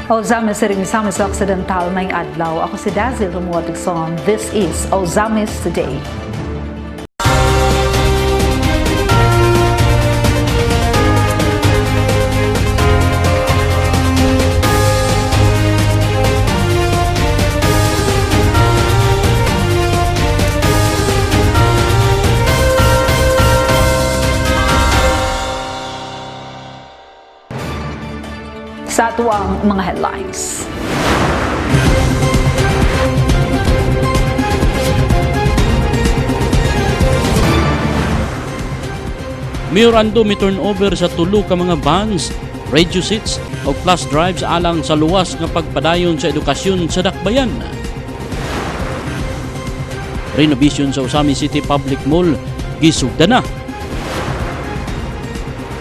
Ozamis sa Misamis Occidental may adlaw. Ako si Dazil Rumuatigson. This is Ozamis Today. Sa ato ang mga headlines. Mayor Ando may turnover sa tulo ka mga vans, radio seats o flash drives alang sa luwas nga pagpadayon sa edukasyon sa Dakbayan. Renovation sa Usami City Public Mall gisugda na.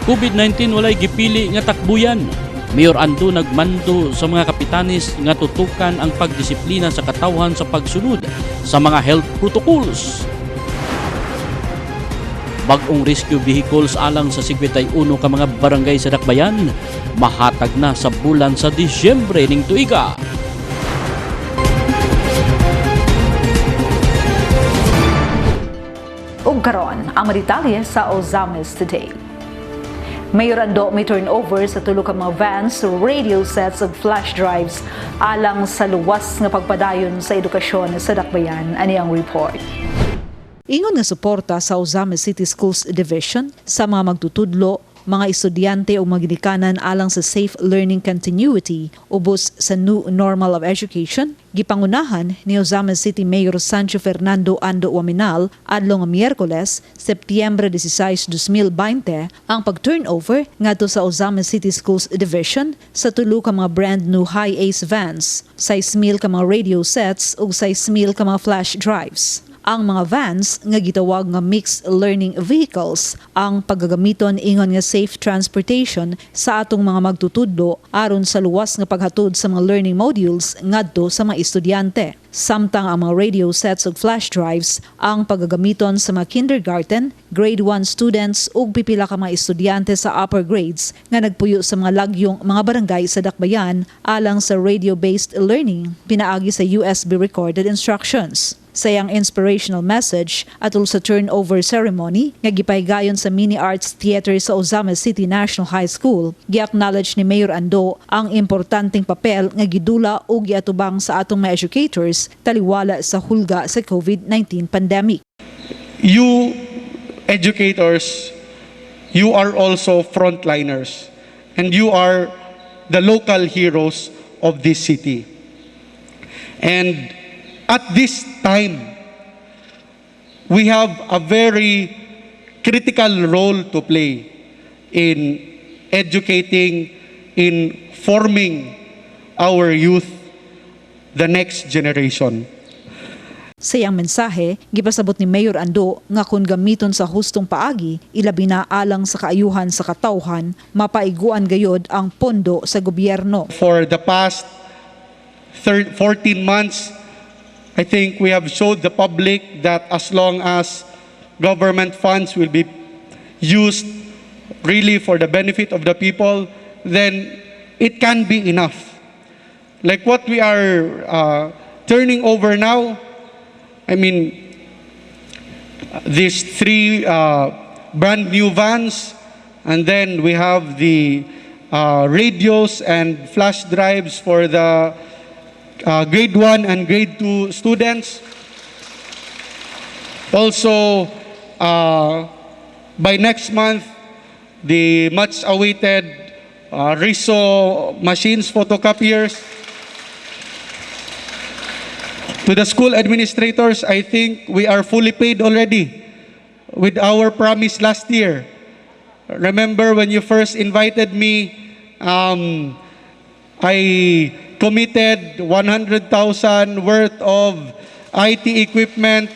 COVID-19 walay gipili nga takbuyan. Mayor Ando nagmando sa mga kapitanis nga tutukan ang pagdisiplina sa katawhan sa pagsunod sa mga health protocols. Bagong rescue vehicles alang sa 51 ka mga barangay sa Dakbayan mahatag na sa bulan sa Disyembre ning tuiga. Ug karon ang detalye sa Ozamis Today. Mayor Ando may turnover sa tulo ka mga vans, radio sets ug flash drives alang sa luwas nga pagpadayon sa edukasyon sa Dakbayan. Ani ang report. Ingon nga suporta sa Ozamis City Schools Division sa mga magtutudlo, mga estudyante o mga ginikanan alang sa safe learning continuity ubos sa new normal of education. Gipangunahan ni Ozamis City Mayor Sancho Fernando Ando Waminal adlaw nga Miyerkules, Setyembre 16, 2020 ang pag-turnover ngadto sa Ozamis City Schools Division sa tulo ka mga brand new high ace vans, 6,000 ka mga radio sets ug 6,000 ka mga flash drives. Ang mga vans nga gitawag nga mixed learning vehicles ang paggagamiton ingon nga safe transportation sa atong mga magtutudlo aron sa luwas nga paghatod sa mga learning modules ngadto sa mga estudyante. Samtang ang mga radio sets ug flash drives ang paggagamiton sa mga kindergarten, grade 1 students ug pipila ka mga estudyante sa upper grades nga nagpuyo sa mga lagyong mga barangay sa Dakbayan alang sa radio-based learning pinaagi sa USB recorded instructions. Sayang inspirational message atol sa turnover ceremony nga gipaygayon sa Mini Arts Theater sa Ozamis City National High School, gi-acknowledge ni Mayor Ando ang importanteng papel nga gidula o giatubang sa atong mga educators taliwala sa hulga sa COVID-19 pandemic. You educators, you are also frontliners and you are the local heroes of this city. And at this time, we have a very critical role to play in educating, in forming our youth, the next generation. Sa iyang mensahe, gipasabot ni Mayor Ando nga kung gamiton sa hustong paagi, ilabi na alang sa kaayuhan sa katawhan, mapaiguan gayod ang pondo sa gobyerno. For the past 14 months, I think we have showed the public that as long as government funds will be used really for the benefit of the people, then it can be enough. Like what we are turning over now, I mean, these 3 brand new vans, and then we have the radios and flash drives for the grade 1 and grade 2 students. Also, by next month, the much awaited RISO machines, photocopiers. To the school administrators, I think we are fully paid already with our promise last year. Remember when you first invited me, I committed 100,000 worth of IT equipment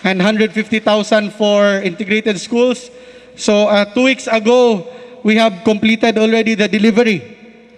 and 150,000 for integrated schools. So 2 weeks ago, we have completed already the delivery.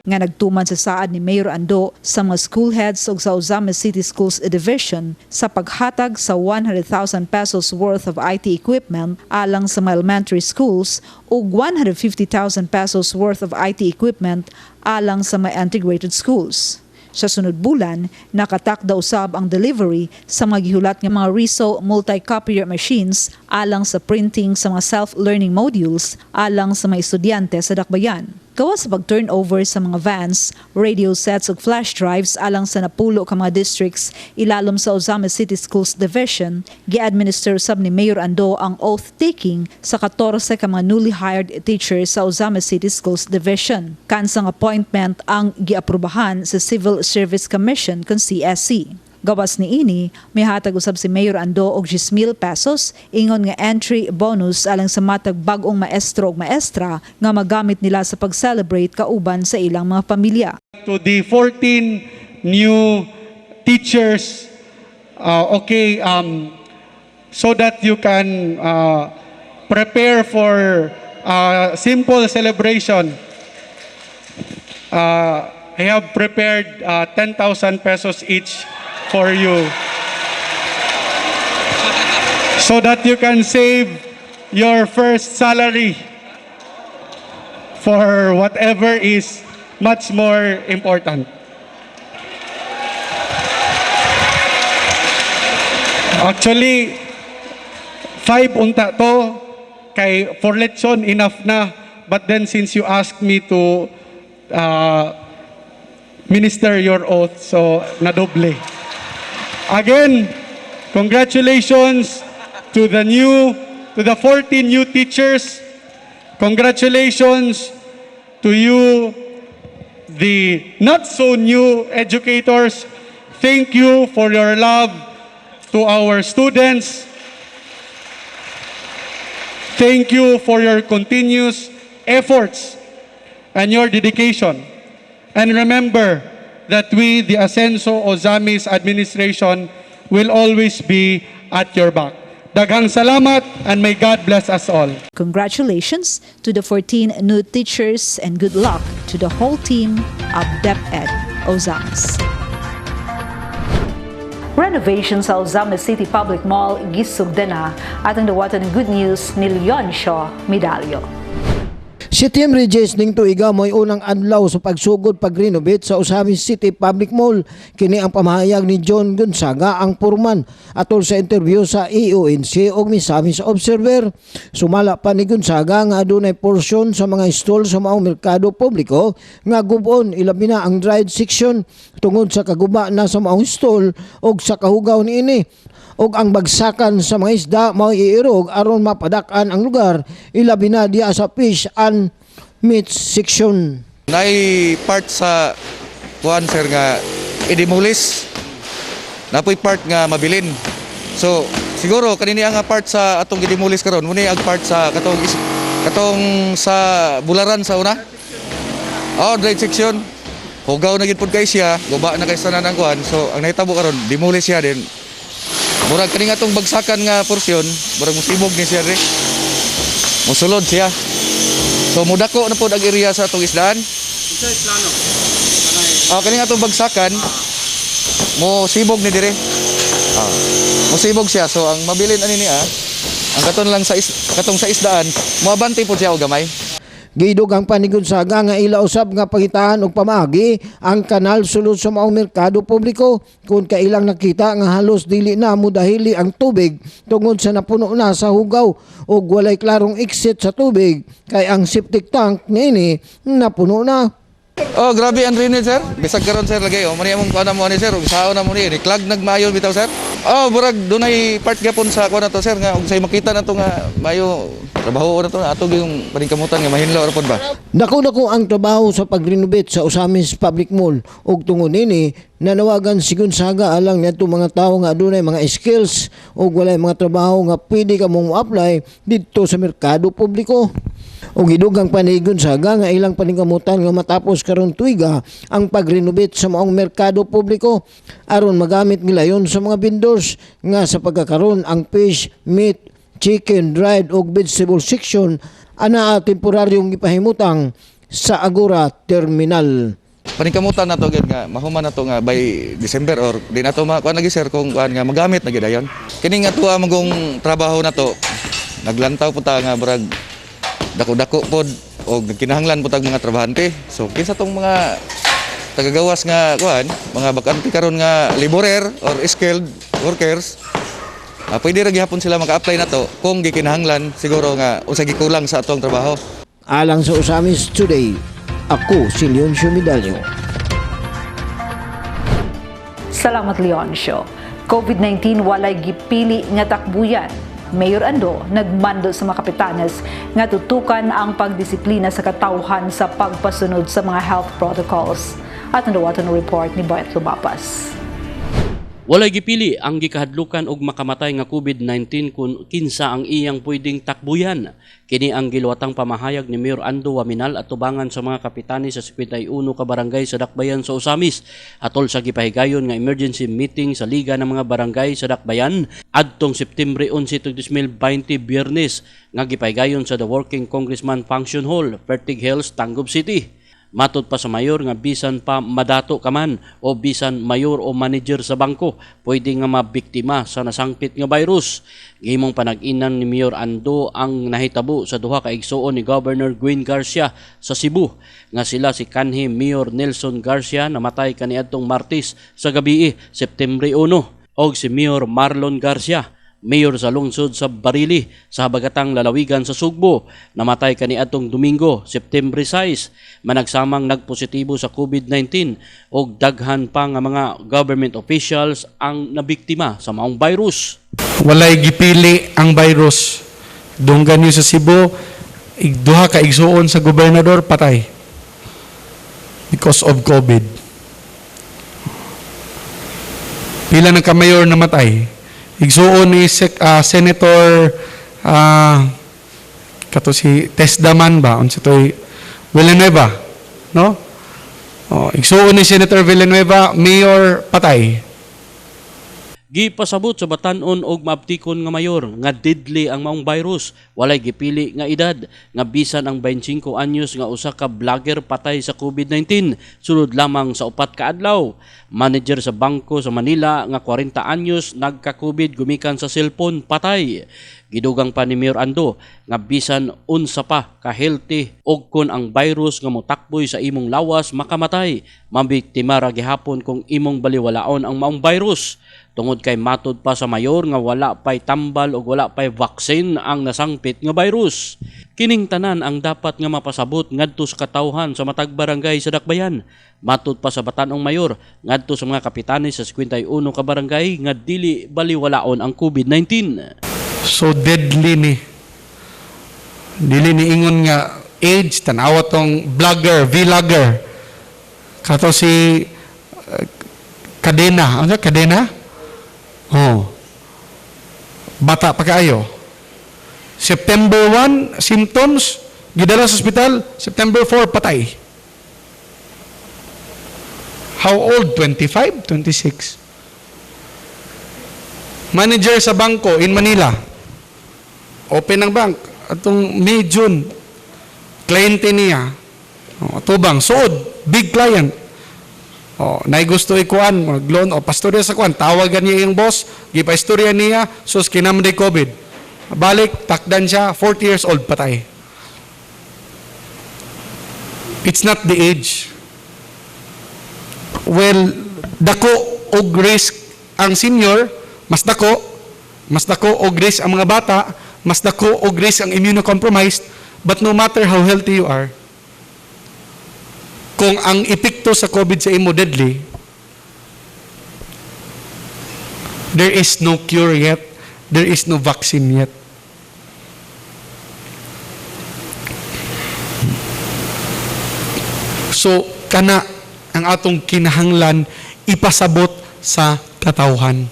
nga nagtuman sa saad ni Mayor Ando sa mga school heads ug sa Ozames City Schools Division sa paghatag sa 100,000 pesos worth of IT equipment alang sa mga elementary schools ug 150,000 pesos worth of IT equipment alang sa mga integrated schools. Sa sunod bulan, nakatakda usab ang delivery sa mga gihulat nga mga Riso multi-copier machines alang sa printing sa mga self-learning modules alang sa mga estudyante sa Dakbayan. Gawas sa pag-turnover sa mga vans, radio sets ug flash drives alang sa napulo ka mga districts ilalom sa Ozames City Schools Division, gi-administer usab ni Mayor Ando ang oath-taking sa 14 ka mga newly hired teachers sa Ozames City Schools Division. Kansang appointment ang giaprubahan sa Civil Service Commission kon CSC. Gawas ni ini, may hatag usab si Mayor Ando og 10,000 pesos ingon nga entry bonus alang sa matag bag-ong maestro ug maestra nga magamit nila sa pag-celebrate kauban sa ilang mga pamilya. To the 14 new teachers, so that you can prepare for simple celebration. I have prepared 10,000 pesos each for you so that you can save your first salary for whatever is much more important. Actually, 5 unta to, kay for lechon enough na, but then since you asked me to minister your oath, so nadoble. Again, congratulations to the 14 new teachers. Congratulations to you, the not so new educators. Thank you for your love to our students. Thank you for your continuous efforts and your dedication. And remember that we, the Ascenso Ozames administration, will always be at your back. Daghang salamat and may God bless us all. Congratulations to the 14 new teachers and good luck to the whole team of DepEd Ozames. Renovation sa Ozames City Public Mall gisugda na at ang dawatan ng good news ni Leon Shaw Medallo. September 10 ning tuiga mo'y unang adlaw sa pagsugod pag-renovate sa Ozames City Public Mall. Kini ang pamahayag ni John Gonzaga, ang purman, atol sa interview sa EONC o Misamis Observer. Sumala pa ni Gonzaga nga adunay porsyon sa mga stall sa maong merkado publiko nga gubon, ilabi na ang dried section tungod sa kaguba na sa maong stall o sa kahugaw niini. Og ang bagsakan sa mga isda mao iirog aron mapadak-an ang lugar, ilabi na diya sa fish and meat section. Nay part sa kuan sir nga i-demolish. Napoy part nga mabilin. So siguro kanini ang part sa atong i-demolish karon, muni ang part sa katong sa bularan sa una. Oh, dried section. Hugaw na gid pud kay siya, guba na kay sanan ang kuan. So ang nahitabo karon, demolish siya din. Murag kani nga tong bagsakan nga porsyon, murag musibog ni siya rin. Musulod siya. So mudako na po ang area sa atong isdaan. Isa plano. Kani nga tong bagsakan, musibog ni dire. Musibog siya. So ang mabilin ani niya, ang katon lang sa katong sa isdaan, moabante po siya og gamay. Giidog ang panigunsaga nga ila usab nga pangitahan og pamaagi ang kanal sulod sa maong merkado publiko kung kailang nakita nga halos dili na mudahili ang tubig tungod sa napuno na sa hugaw ug walay klarong exit sa tubig kay ang septic tank niini napuno na. Oh, grabe ang drainage sir. Bisag karon sir lagay. Oh, mani among kuan mo ni sir, ug sao na mo ni clog nagmayo bitaw sir. Oh, burag dunay part gapon sa kuan to sir nga ug say makita na to nga mayo trabaho na to ato yung paningkamutan nga mahinlaw ra pod ba. Dako ang trabaho sa pag-renovate sa Ozames Public Mall ug tungod nini nanawagan si Gonzaga alang ngadto mga tawo nga adunay mga skills ug walay mga trabaho nga pwede ka mong apply didto sa merkado publiko. O gidugang pa ni Gonzaga nga ilang paningkamutan nga matapos karon tuiga ang pag-renovate sa maong merkado publiko aron magamit nila yon sa mga vendors nga sa pagkakaroon ang fish, meat, chicken, dried o vegetable section ana temporaryong ipahimutang sa Agora Terminal. Paningkamutan na to gid nga mahuman na to nga by December or di na to kuan lagi sir kung kuan nga magamit na gid ayon. Kini nga tuwa magong trabaho na to. Naglantaw po ta nga brag dako-dako pod og nagkinahanglan po tag mga trabahante. So kinsa tong mga tagagawas nga kuan, mga bakante karon nga laborer or skilled workers. Pwede ra gihapon sila maka-apply na to kung gikinahanglan siguro nga unsa gikulang sa atong trabaho. Alang sa Usamis Today, ako si Leoncio Medallo. Salamat Leoncio. COVID-19 walay gipili nga takbuyan. Mayor Ando nagmando sa mga kapitanes nga tutukan ang pagdisiplina sa katawhan sa pagpasunod sa mga health protocols. At naduwatan report ni Boyet Lubapas. Walay gipili ang gikahadlukan og makamatay nga COVID-19 kung kinsa ang iyang pwedeng takbuyan. Kini ang giluwatang pamahayag ni Mayor Ando Waminal at tubangan sa mga kapitani sa 51 ka barangay sa Dakbayan sa Usamis atol sa gipahigayon nga emergency meeting sa Liga ng mga Barangay sa Dakbayan adtong September 11, 2020 Biyernes nga gipahigayon sa The Working Congressman Function Hall, Fertig Hills, Tangub City. Matod pa sa mayor nga bisan pa madato ka man o bisan mayor o manager sa bangko pwede nga mabiktima sa nasangpit nga virus. Gihimong panag-inan ni Mayor Ando ang nahitabo sa duha ka igsuon ni Governor Gwen Garcia sa Cebu nga sila si kanhi Mayor Nelson Garcia namatay kaniadtong Martes sa gabii September 1 og si Mayor Marlon Garcia mayor sa lungsod sa Barili sa habagatang lalawigan sa Sugbo namatay kaniadtong Domingo September 6 managsamang nagpositibo sa COVID-19 ug daghan pa nga mga government officials ang nabiktima sa maong virus. Walay gipili ang virus. Dunggan niyo sa Cebu, duha ka igsuon sa gobernador patay because of COVID. Pila ng ka-mayor namatay. Igsuon ni Senator kato si Tesdaman ba unsa toy Villanueva, no? Igsuon ni Senator Villanueva, mayor patay. Gipasabot sa batan-on og maaptikon nga mayor nga deadly ang maong virus. Walay gipili nga edad nga bisan ang 25 anyos nga usa ka vlogger patay sa COVID-19 sulod lamang sa 4 ka adlaw. Manager sa bangko sa Manila nga 40 anyos nagka-COVID gumikan sa cellphone patay. Gidugang pa ni Mayor Ando nga bisan unsa pa ka healthy og kon ang virus nga motakboy sa imong lawas makamatay, mabiktima ra gihapon kung imong baliwalaon ang maong virus. Tungod kay matod pa sa mayor nga wala pay tambal o wala pay vaccine ang nasangpit nga virus. Kining tanan ang dapat nga mapasabot ngadto sa katawhan sa matag barangay sa Dakbayan. Matod pa sa batanong mayor ngadto sa mga kapitanes sa 51 ka barangay nga dili baliwalaon ang COVID-19. So deadly ni. Dili ni ingon nga age tanawa tong vlogger. Kato si Cadena. Ano Cadena? Bata pa kaayo. September 1, symptoms, gidala sa ospital, September 4, patay. How old? 25? 26. Manager sa bangko in Manila. Open ang bank. Atong May, June. Kliyente niya. Tubang, suod. Big client. Nay gusto ikuan, mag-loan, pastorya sa kuan, tawagan niya yung boss, gipa-istorya niya, sus kinamday COVID. Balik, takdan siya, 40 years old, patay. It's not the age. Well, dako og risk ang senior, mas dako og risk ang mga bata, mas dako og risk ang immunocompromised, but no matter how healthy you are, kung ang epekto sa COVID sa imo deadly, there is no cure yet, there is no vaccine yet. So, kana ang atong kinahanglan ipasabot sa katawhan.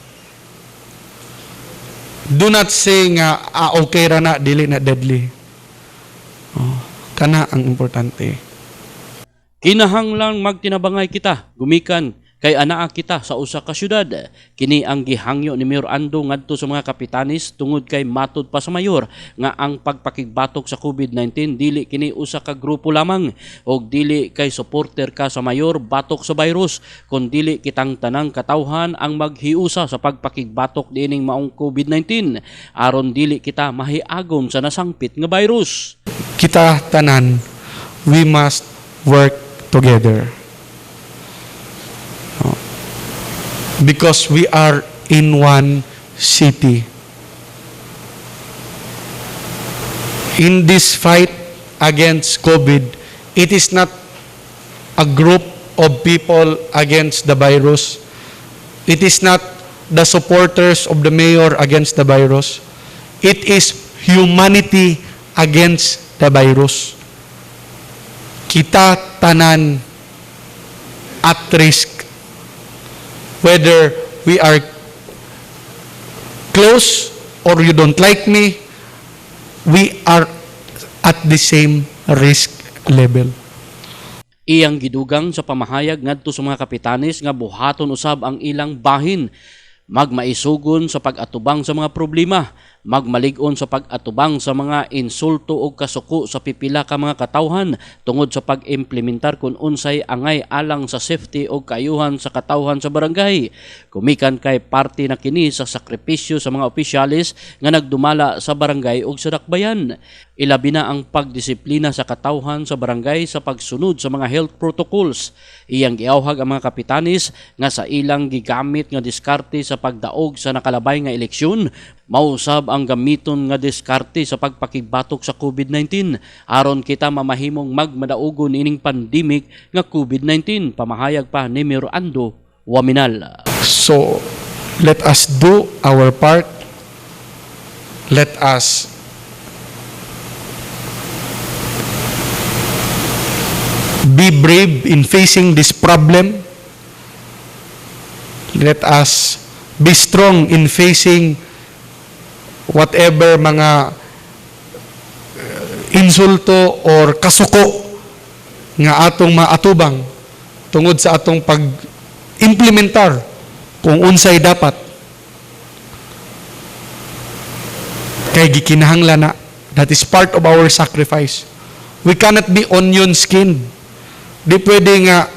Do not say nga, okay ra na, dili na deadly. Kana ang importante. Kinahanglang magtinabangay kita, gumikan kay anaa kita sa usa ka syudad. Kini ang gihangyo ni Mayor Ando ngadto sa mga kapitanis tungod kay matud pa sa mayor nga ang pagpakigbatok sa COVID-19 dili kini usa ka grupo lamang og dili kay supporter ka sa mayor batok sa virus kun dili kitang tanang katawhan ang maghiusa sa pagpakigbatok diining maong COVID-19 aron dili kita mahiagom sa nasangpit nga virus. Kita tanan, we must work together. Because we are in one city. In this fight against COVID, it is not a group of people against the virus. It is not the supporters of the mayor against the virus. It is humanity against the virus. Kita tanan at risk. Whether we are close or you don't like me, we are at the same risk level. Iyang gidugang sa pamahayag ngadto sa mga kapitanis nga buhaton usab ang ilang bahin, magmaisugon sa pag-atubang sa mga problema, magmalig-on sa pag-atubang sa mga insulto o kasuko sa pipila ka mga katawhan tungod sa pag-implementar kung unsay angay alang sa safety o kaayuhan sa katawhan sa barangay. Kumikan kay parte na kini sa sakripisyo sa mga opisyalis nga nagdumala sa barangay o sa dakbayan. Ilabi na ang pagdisiplina sa katawhan sa barangay sa pagsunod sa mga health protocols. Iyang giawhag ang mga kapitanis nga sa ilang gigamit nga diskarte sa pagdaog sa nakalabay nga eleksyon, mausab ang gamiton nga diskarte sa pagpakigbatok sa COVID-19 aron kita mamahimong magmadaugon ining pandemic nga COVID-19. Pamahayag pa ni Mayor Ando Waminal. So, let us do our part. Let us be brave in facing this problem. Let us be strong in facing whatever mga insulto or kasuko nga atong maatubang tungod sa atong pag-implementar kung unsay dapat. Kay gikinahanglan na, that is part of our sacrifice. We cannot be onion skinned. Di pwede nga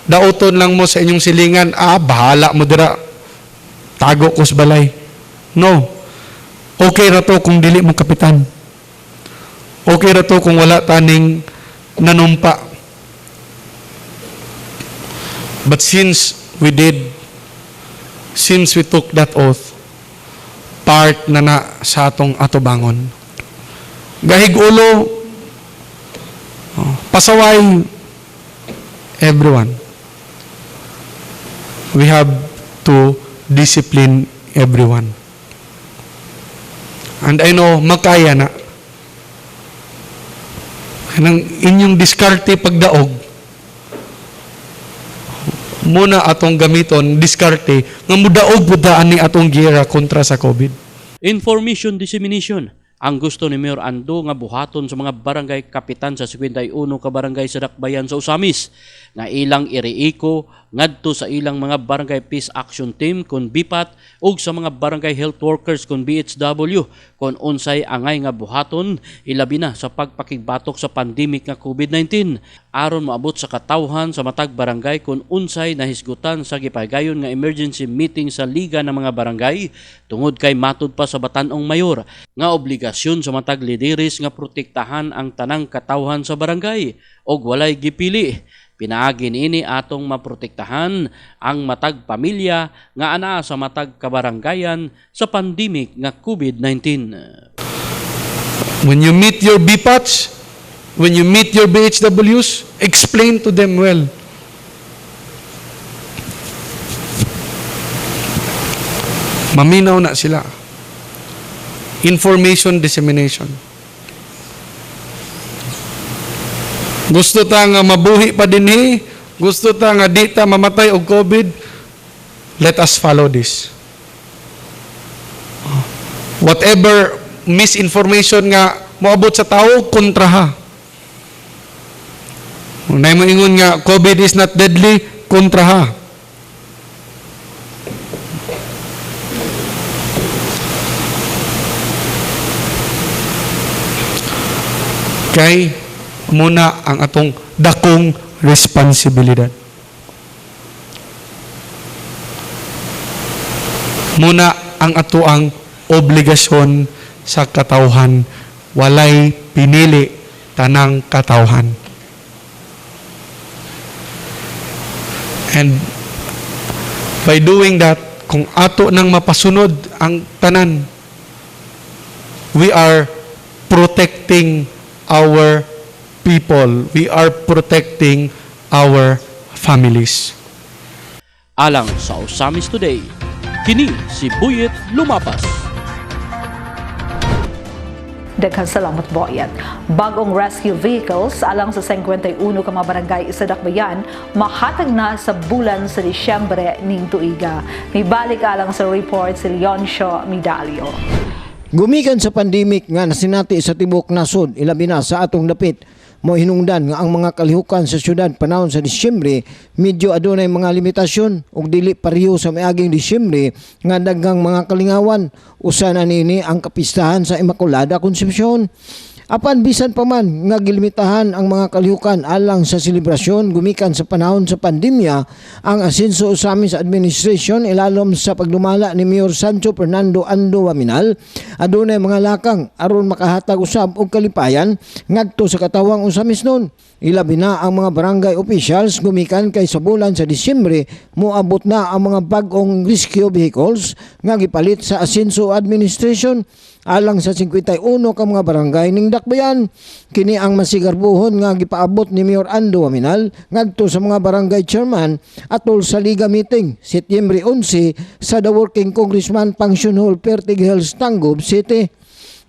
dauton lang mo sa inyong silingan, bahala mo dira, tago ko sa balay. No. Okay ra to kung dili mo kapitan. Okay ra to kung wala taning nanumpa. But since we took that oath, part na sa atong atubangon. Gahig ulo, pasaway, everyone. We have to discipline everyone. And I know, makaya na. Nang inyong diskarte pagdaog, muna atong gamiton, diskarte, nga mudaog budaan ni atong gira kontra sa COVID. Information dissemination. Ang gusto ni Mayor Ando nga buhaton sa mga barangay kapitan sa 51 ka barangay sa dakbayan sa Usamis nga ilang iriiko ngadto sa ilang mga barangay peace action team kun BIPAT ug sa mga barangay health workers kun BHW kun unsay angay nga buhaton ilabi na sa pagpakigbatok sa pandemic nga COVID-19 aron maabot sa katawhan sa matag barangay kun unsay nahisgutan sa gipagayon nga emergency meeting sa liga ng mga barangay tungod kay matud pa sa Batan-ong Mayor nga obligasyon sa matag lideres nga protektahan ang tanang katawhan sa barangay og walay gipili. Pinaagin ini atong maprotektahan ang matag pamilya nga ana sa matag kabarangayan sa pandemic nga COVID-19. When you meet your BPATs, when you meet your BHWs, explain to them well. Maminaw na sila. Information dissemination. Gusto ta nga mabuhi pa dinhi, gusto ta nga di ta mamatay og COVID, let us follow this. Whatever misinformation nga moabot sa tao, kontraha. Unay mo ingon nga COVID is not deadly, kontraha. Kay muna ang atong dakong responsibilidad. Muna ang atoang obligasyon sa katawhan, walay pinili tanang katawhan. And by doing that, kung ato nang mapasunod ang tanan, we are protecting our people. We are protecting our families. Alang sa Osamis Today, kini si Buyet Lumapas. Daghang salamat Boyet. Bagong rescue vehicles alang sa 51 ka mga barangay sa Dakbayan mahatag na sa bulan sa Disyembre ning tuiga. May balik alang sa report si Leoncio Midalio. Gumikan sa pandemic nga nasinati sa tibok nasod, ilabi na sa atong dapit, mo hinungdan nga ang mga kalihukan sa syudad panahon sa Disyembre medyo adunay mga limitasyon ug dili pareho sa miaging Disyembre nga daghang mga kalingawan. Usa na nini ang kapistahan sa Immaculada Concepcion. Apan bisan pa man nga gilimitahan ang mga kalihukan alang sa selebrasyon gumikan sa panahon sa pandemya, ang asenso sa amin sa administration ilalom sa pagdumala ni Mayor Sancho Fernando Ando Waminal adunay mga lakang aron makahatag usab og kalipayan ngadto sa katawang Osamis nun. Ilabi na ang mga barangay officials gumikan kay sa bulan sa Disyembre moabot na ang mga bag-ong rescue vehicles nga gipalit sa asenso administration alang sa 51 ka mga barangay ning Dakbayan. Kini ang masigarbuhon nga gipaabot ni Mayor Ando Waminal ngadto sa mga barangay chairman atol sa Liga meeting Setyembre 11 sa The Working Congressman Function Hall, Pertig Hills, Tangub City.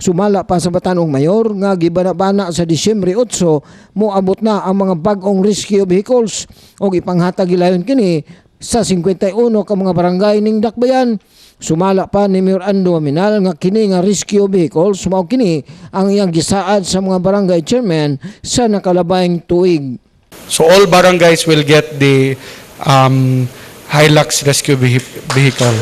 Sumala pa sa batanong mayor nga gibana-bana sa Disyembre 8 moabot na ang mga bag-ong rescue vehicles o ipanghatag gilayon kini sa 51 ka mga barangay ning Dakbayan. Sumala pa ni Mayor Ando Waminal nga kini nga rescue vehicles mao kini ang iyang gisaad sa mga barangay chairman sa nakalabayng tuig. So all barangays will get the Hilux rescue vehicle.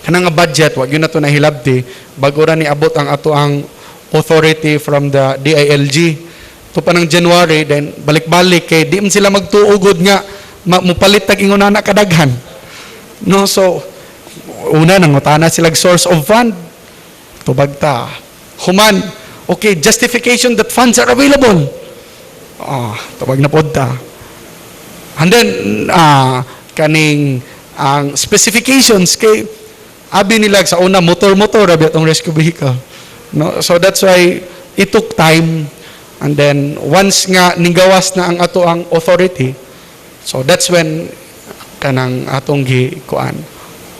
Kanang nga budget, wag yun na ito nahilabti, bago ra ni abot ang ato ang authority from the DILG. Ito pa ng January, then balik-balik, kay di man sila magtuugod nga, mupalit tag ingon na kadaghan. No, so, una nang utana silag source of fund. Tubag ta. Human, okay, justification that funds are available. Tubag na pod ta. And then, kaning ang specifications kay abi nila sa una motor abi atong rescue vehicle, no, so that's why it took time, and then once nga nigawas na ang ato ang authority, so that's when kanang atong gikuan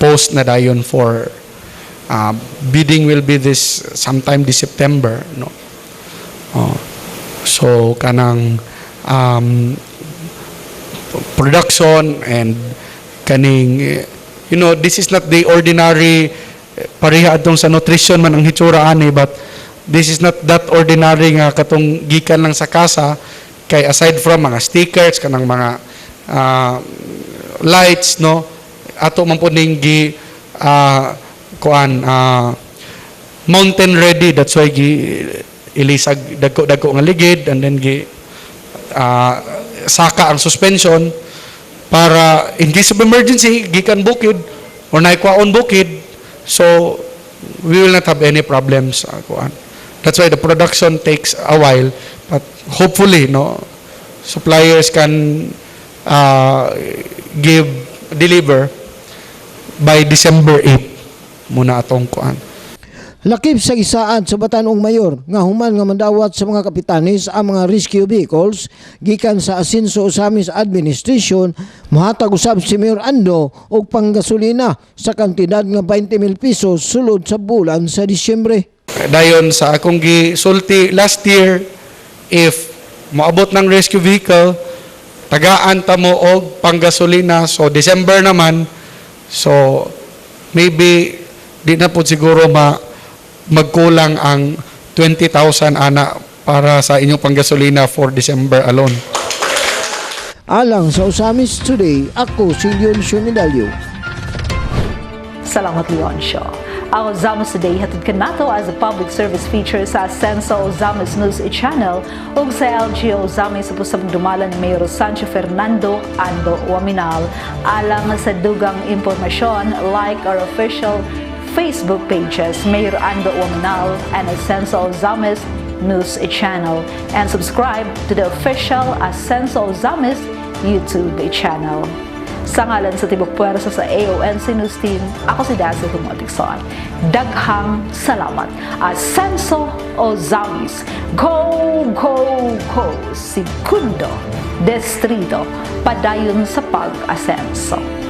post na dayon for bidding will be this sometime this September, no. So kanang production and kaning this is not the ordinary pareha atong sa nutrition man ang hitsura ani, but this is not that ordinary nga katong gikan lang sa kasa, kay aside from mga stickers kanang mga lights, no, ato man pud ning gi mountain ready, that's why gi ilisag dagko nga ligid, and then gi saka ang suspension para in case of emergency, gikan bukid or naikwaon bukid, so we will not have any problems. That's why the production takes a while, but hopefully, no, suppliers can deliver by December 8 muna atong kuan. Lakip sa gisaad sa batanong mayor nga human nga mandawat sa mga kapitanes ang mga rescue vehicles gikan sa asenso Osamis administration, mohatag usab si Mayor Ando og panggasolina sa kantidad nga 20,000 pesos sulod sa bulan sa Disyembre. Dayon sa akong gisulti last year, if moabot ng rescue vehicle, tagaan ta mo og panggasolina, so December naman, so maybe di na po siguro magkulang ang 20,000 ana para sa inyong panggasolina for December alone. Alang sa Osamis Today, ako si Leoncio Medalio. Salamat Leoncio. Ang Ozames Today hatid kanato as a public service feature sa Asenso Ozames News Channel ug sa LGO Ozames sa pusab dumalan ni Mayor Sancho Fernando Ando Waminal. Alang sa dugang impormasyon, like our official Facebook pages, Mayor Ando Waminal and Asenso Ozames News Channel, and subscribe to the official Asenso Ozames YouTube channel. Sa ngalan sa Tibok Puwersa sa AONC News Team, ako si Dazzle Humotikson. Daghang salamat. Asenso Ozames. Go, go, go! Segundo Distrito, padayon sa pag-asenso.